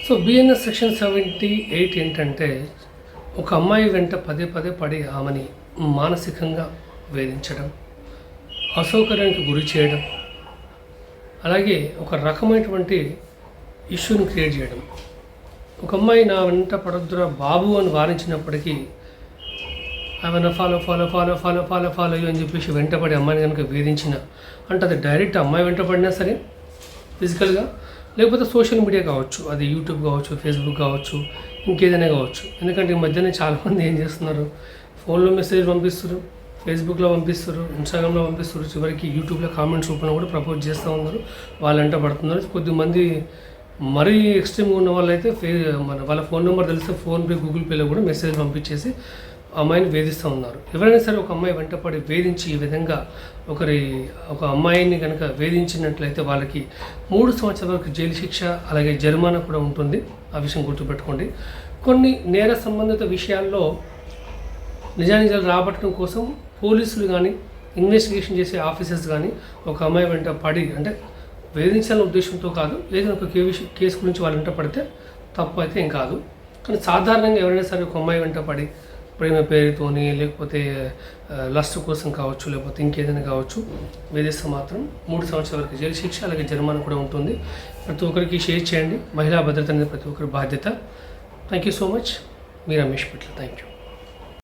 So BNS section 78 ఏంటంటే ఒక అమ్మాయి వెంట పదే పదే పడి ఆమెని మానసికంగా వేధించడం, అసౌకర్యానికి గురి చేయడం, అలాగే ఒక రకమైనటువంటి ఇష్యూని క్రియేట్ చేయడం. ఒక అమ్మాయి నా వెంట పడొద్దురా బాబు అని వారించినప్పటికీ ఆమెను follow follow follow follow follow follow అని చెప్పేసి వెంటపడి అమ్మాయిని కనుక వేధించిన అంటే అది డైరెక్ట్ అమ్మాయి వెంటపడినా సరే ఫిజికల్గా, లేకపోతే సోషల్ మీడియా కావచ్చు, అది యూట్యూబ్ కావచ్చు, ఫేస్బుక్ కావచ్చు, ఇంకేదైనా కావచ్చు. ఎందుకంటే ఈ మధ్యనే చాలామంది ఏం చేస్తున్నారు, ఫోన్లో మెసేజ్ పంపిస్తారు, ఫేస్బుక్లో పంపిస్తారు, ఇన్స్టాగ్రామ్లో పంపిస్తారు, చివరికి యూట్యూబ్లో కామెంట్స్ రూపంలో కూడా ప్రపోజ్ చేస్తూ ఉన్నారు, వాళ్ళంట పడుతున్నారు. కొద్దిమంది మరీ ఎక్స్ట్రీమ్గా ఉన్న వాళ్ళైతే వాళ్ళ ఫోన్ నెంబర్ తెలిస్తే ఫోన్పే, గూగుల్ పేలో కూడా మెసేజ్ పంపించేసి అమ్మాయిని వేధిస్తూ ఉన్నారు. ఎవరైనా సరే ఒక అమ్మాయి వెంటపడి వేధించి ఈ విధంగా ఒక అమ్మాయిని కనుక వేధించినట్లయితే వాళ్ళకి 3 సంవత్సరాల వరకు జైలు శిక్ష, అలాగే జరిమానా కూడా ఉంటుంది. ఆ విషయం గుర్తుపెట్టుకోండి. కొన్ని నేర సంబంధిత విషయాల్లో నిజానిజాలు రాబట్టడం కోసం పోలీసులు కానీ, ఇన్వెస్టిగేషన్ చేసే ఆఫీసర్స్ కానీ ఒక అమ్మాయి వెంట పడి అంటే వేధించాలనే ఉద్దేశంతో కాదు, ఏదైనా ఒక కేసు గురించి వాళ్ళ వెంట పడితే తప్పు అయితే ఏం కాదు. కానీ సాధారణంగా ఎవరైనా సరే ఒక అమ్మాయి వెంట పడి ప్రేమ పేరుతోని, లేకపోతే లస్ట్ కోసం కావచ్చు, లేకపోతే ఇంకేదైనా కావచ్చు వేధిస్తే మాత్రం 3 సంవత్సరాల వరకు జైలు శిక్ష, అలాగే జరిమానా కూడా ఉంటుంది. ప్రతి ఒక్కరికి షేర్ చేయండి. మహిళా భద్రత అనేది ప్రతి ఒక్కరి బాధ్యత. Thank you so much. Me Ramesh Pitla. Thank you.